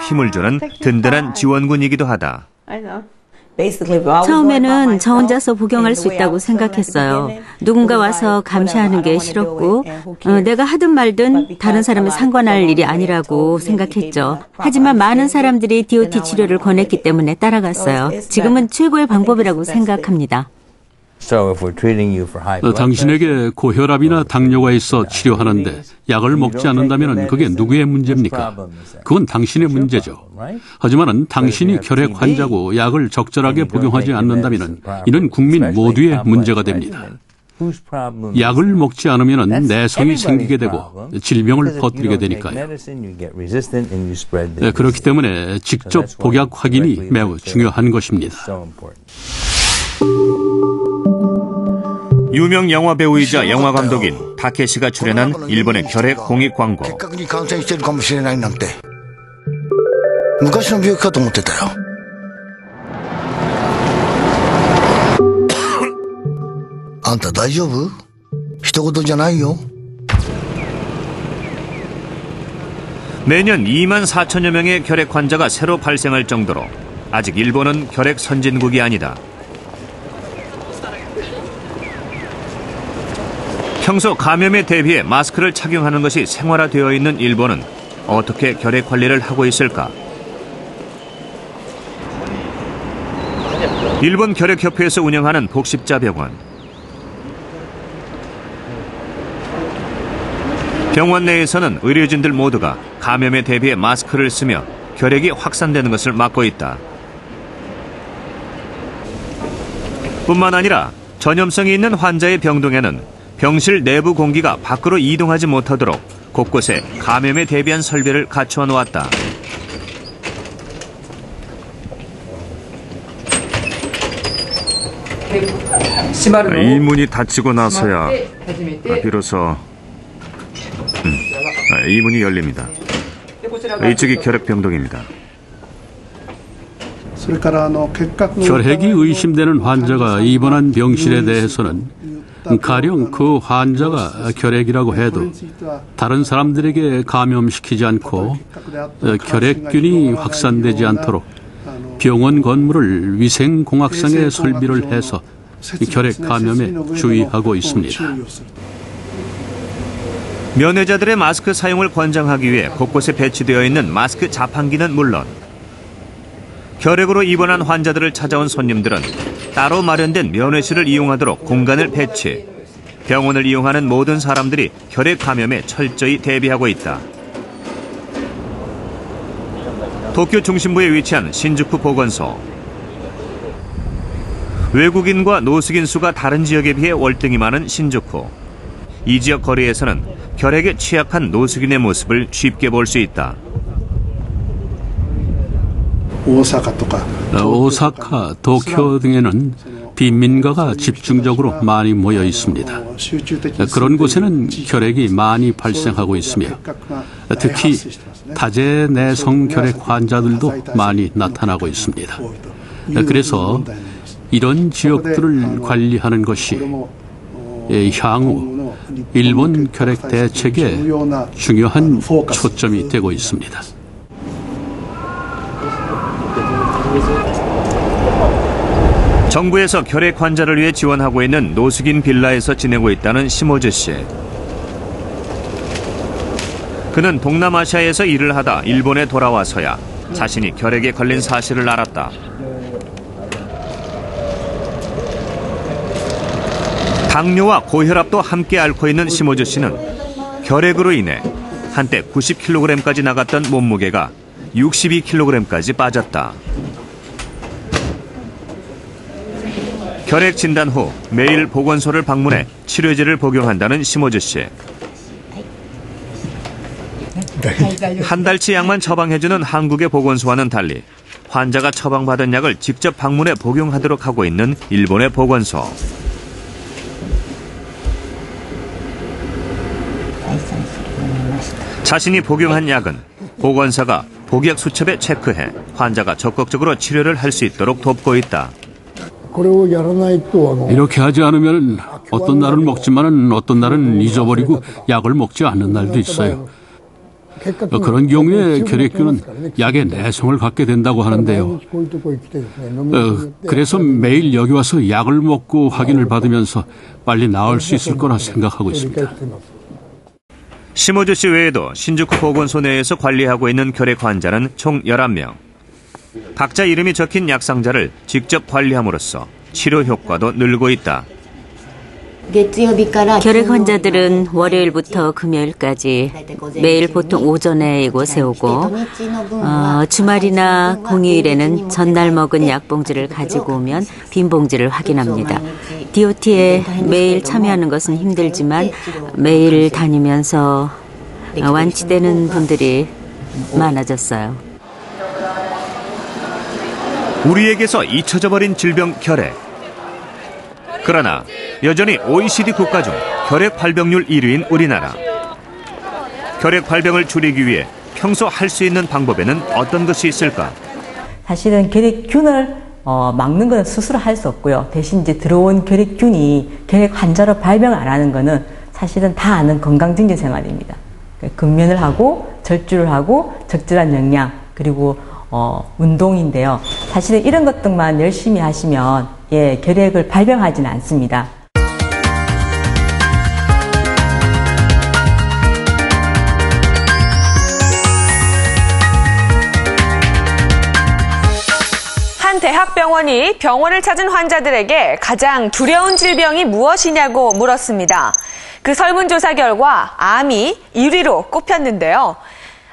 힘을 주는 든든한 지원군이기도 하다. 처음에는 저 혼자서 복용할 수 있다고 생각했어요. 누군가 와서 감시하는 게 싫었고 내가 하든 말든 다른 사람은 상관할 일이 아니라고 생각했죠. 하지만 많은 사람들이 DOT 치료를 권했기 때문에 따라갔어요. 지금은 최고의 방법이라고 생각합니다. 당신에게 고혈압이나 당뇨가 있어 치료하는데 약을 먹지 않는다면 그게 누구의 문제입니까? 그건 당신의 문제죠. 하지만 당신이 결핵 환자고 약을 적절하게 복용하지 않는다면 이는 국민 모두의 문제가 됩니다. 약을 먹지 않으면 내성이 생기게 되고 질병을 퍼뜨리게 되니까요. 그렇기 때문에 직접 복약 확인이 매우 중요한 것입니다. 유명 영화 배우이자 영화 감독인 타케시가 출연한 일본의 결핵 공익 광고. 昔の病気かと思ってたよ。あんた大丈夫？人事じゃないよ。 매년 2만 4천여 명의 결핵 환자가 새로 발생할 정도로 아직 일본은 결핵 선진국이 아니다. 평소 감염에 대비해 마스크를 착용하는 것이 생활화되어 있는 일본은 어떻게 결핵 관리를 하고 있을까? 일본 결핵협회에서 운영하는 복십자병원. 병원 내에서는 의료진들 모두가 감염에 대비해 마스크를 쓰며 결핵이 확산되는 것을 막고 있다. 뿐만 아니라 전염성이 있는 환자의 병동에는 병실 내부 공기가 밖으로 이동하지 못하도록 곳곳에 감염에 대비한 설비를 갖추어 놓았다. 이 문이 닫히고 나서야 비로소 이 문이 열립니다. 이쪽이 결핵 병동입니다. 결핵이 의심되는 환자가 입원한 병실에 대해서는 가령 그 환자가 결핵이라고 해도 다른 사람들에게 감염시키지 않고 결핵균이 확산되지 않도록 병원 건물을 위생공학상의 설비를 해서 결핵 감염에 주의하고 있습니다. 면회자들의 마스크 사용을 권장하기 위해 곳곳에 배치되어 있는 마스크 자판기는 물론 결핵으로 입원한 환자들을 찾아온 손님들은 따로 마련된 면회실을 이용하도록 공간을 배치. 병원을 이용하는 모든 사람들이 결핵 감염에 철저히 대비하고 있다. 도쿄 중심부에 위치한 신주쿠 보건소. 외국인과 노숙인 수가 다른 지역에 비해 월등히 많은 신주쿠. 이 지역 거리에서는 결핵에 취약한 노숙인의 모습을 쉽게 볼 수 있다. 오사카, 도쿄 등에는 빈민가가 집중적으로 많이 모여 있습니다. 그런 곳에는 결핵이 많이 발생하고 있으며 특히 다재 내성 결핵 환자들도 많이 나타나고 있습니다. 그래서 이런 지역들을 관리하는 것이 향후 일본 결핵 대책의 중요한 초점이 되고 있습니다. 정부에서 결핵 환자를 위해 지원하고 있는 노숙인 빌라에서 지내고 있다는 시모즈 씨. 그는 동남아시아에서 일을 하다 일본에 돌아와서야 자신이 결핵에 걸린 사실을 알았다. 당뇨와 고혈압도 함께 앓고 있는 시모즈 씨는 결핵으로 인해 한때 90kg까지 나갔던 몸무게가 62kg까지 빠졌다. 결핵 진단 후 매일 보건소를 방문해 치료제를 복용한다는 시모즈 씨. 한 달치 약만 처방해주는 한국의 보건소와는 달리 환자가 처방받은 약을 직접 방문해 복용하도록 하고 있는 일본의 보건소. 자신이 복용한 약은 보건사가 복약 수첩에 체크해 환자가 적극적으로 치료를 할 수 있도록 돕고 있다. 이렇게 하지 않으면 어떤 날은 먹지만은 어떤 날은 잊어버리고 약을 먹지 않는 날도 있어요. 그런 경우에 결핵균은 약의 내성을 갖게 된다고 하는데요. 그래서 매일 여기 와서 약을 먹고 확인을 받으면서 빨리 나을 수 있을 거라 생각하고 있습니다. 심호주 씨 외에도 신주쿠 보건소 내에서 관리하고 있는 결핵 환자는 총 11명. 각자 이름이 적힌 약상자를 직접 관리함으로써 치료 효과도 늘고 있다. 결핵 환자들은 월요일부터 금요일까지 매일 보통 오전에 이곳에 오고 주말이나 공휴일에는 전날 먹은 약봉지를 가지고 오면 빈 봉지를 확인합니다. DOT에 매일 참여하는 것은 힘들지만 매일 다니면서 완치되는 분들이 많아졌어요. 우리에게서 잊혀져 버린 질병 결핵. 그러나 여전히 OECD 국가 중 결핵 발병률 1위인 우리나라. 결핵 발병을 줄이기 위해 평소 할 수 있는 방법에는 어떤 것이 있을까? 사실은 결핵균을 막는 건 스스로 할 수 없고요. 대신 이제 들어온 결핵균이 결핵 환자로 발병을 안 하는 거는 사실은 다 아는 건강증진 생활입니다. 금면을 하고 절주를 하고 적절한 영양 그리고 운동인데요. 사실은 이런 것들만 열심히 하시면 결핵을 발병하지는 않습니다. 한 대학병원이 병원을 찾은 환자들에게 가장 두려운 질병이 무엇이냐고 물었습니다. 그 설문조사 결과 암이 1위로 꼽혔는데요.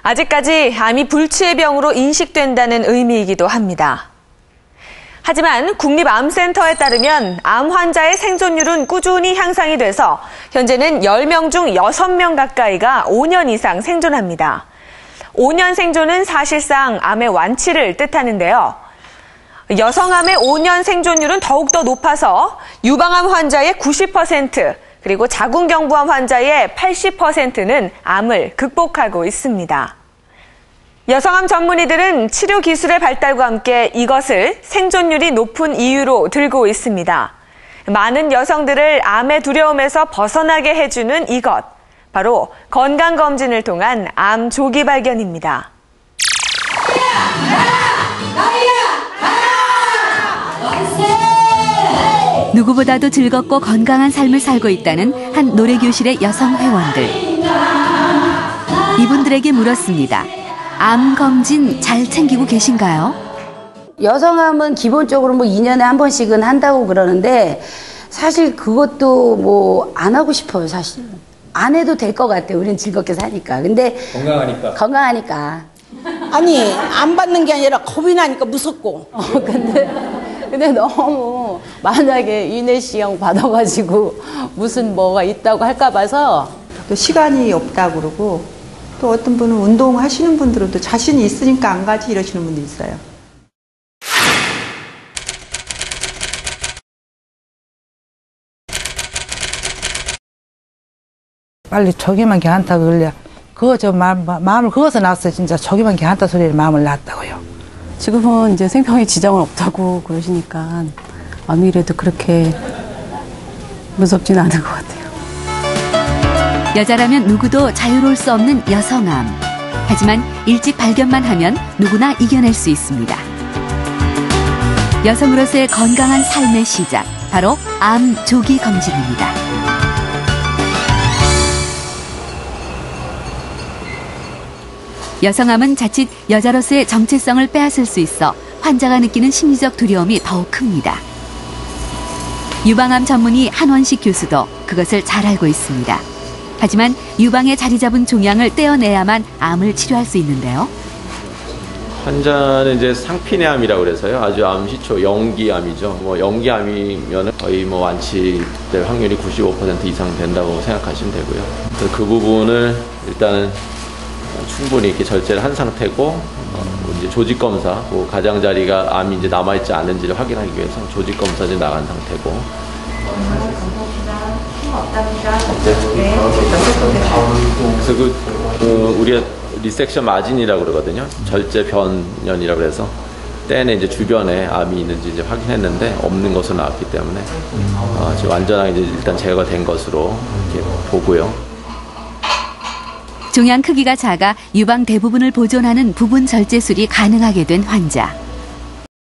아직까지 암이 불치의 병으로 인식된다는 의미이기도 합니다. 하지만 국립암센터에 따르면 암 환자의 생존율은 꾸준히 향상이 돼서 현재는 10명 중 6명 가까이가 5년 이상 생존합니다. 5년 생존은 사실상 암의 완치를 뜻하는데요. 여성암의 5년 생존율은 더욱더 높아서 유방암 환자의 90%, 그리고 자궁경부암 환자의 80%는 암을 극복하고 있습니다. 여성암 전문의들은 치료 기술의 발달과 함께 이것을 생존율이 높은 이유로 들고 있습니다. 많은 여성들을 암의 두려움에서 벗어나게 해주는 이것, 바로 건강검진을 통한 암 조기 발견입니다. 누구보다도 즐겁고 건강한 삶을 살고 있다는 한 노래교실의 여성 회원들. 이분들에게 물었습니다. 암 검진 잘 챙기고 계신가요? 여성암은 기본적으로 2년에 한 번씩은 한다고 그러는데 사실 그것도 안 하고 싶어요, 사실. 안 해도 될 것 같아요. 우리는 즐겁게 사니까. 근데 건강하니까. 아니, 안 받는 게 아니라 겁이 나니까 무섭고. 근데 너무 만약에 인내시경 받아가지고 무슨 뭐가 있다고 할까 봐서 또 시간이 없다고 그러고 또 어떤 분은 운동하시는 분들은 또 자신이 있으니까 안 가지 이러시는 분도 있어요. 빨리 저기만 괜찮다 그러려 그거 저 마음을 그어서 낳았어요. 진짜 저기만 괜찮다 소리를 마음을 낳았다고요. 지금은 이제 생명에 지장은 없다고 그러시니까 암이라도 그렇게 무섭지는 않은 것 같아요. 여자라면 누구도 자유로울 수 없는 여성암. 하지만 일찍 발견만 하면 누구나 이겨낼 수 있습니다. 여성으로서의 건강한 삶의 시작, 바로 암 조기 검진입니다. 여성암은 자칫 여자로서의 정체성을 빼앗을 수 있어 환자가 느끼는 심리적 두려움이 더욱 큽니다. 유방암 전문의 한원식 교수도 그것을 잘 알고 있습니다. 하지만 유방에 자리 잡은 종양을 떼어내야만 암을 치료할 수 있는데요. 환자는 이제 상피내암이라고 그래서요. 아주 암 시초 영기암이죠. 영기암이면 거의 완치될 확률이 95% 이상 된다고 생각하시면 되고요. 그래서 그 부분을 일단은 충분히 이렇게 절제를 한 상태고 이제 조직 검사, 가장자리가 암이 이제 남아있지 않은지를 확인하기 위해서 조직 검사를 나간 상태고. 그래서 우리가 리섹션 마진이라고 그러거든요. 절제 변연이라고 해서 떼내 이제 주변에 암이 있는지 이제 확인했는데 없는 것으로 나왔기 때문에 완전하게 이제 일단 제거가 된 것으로 이렇게 보고요. 종양 크기가 작아 유방 대부분을 보존하는 부분 절제술이 가능하게 된 환자.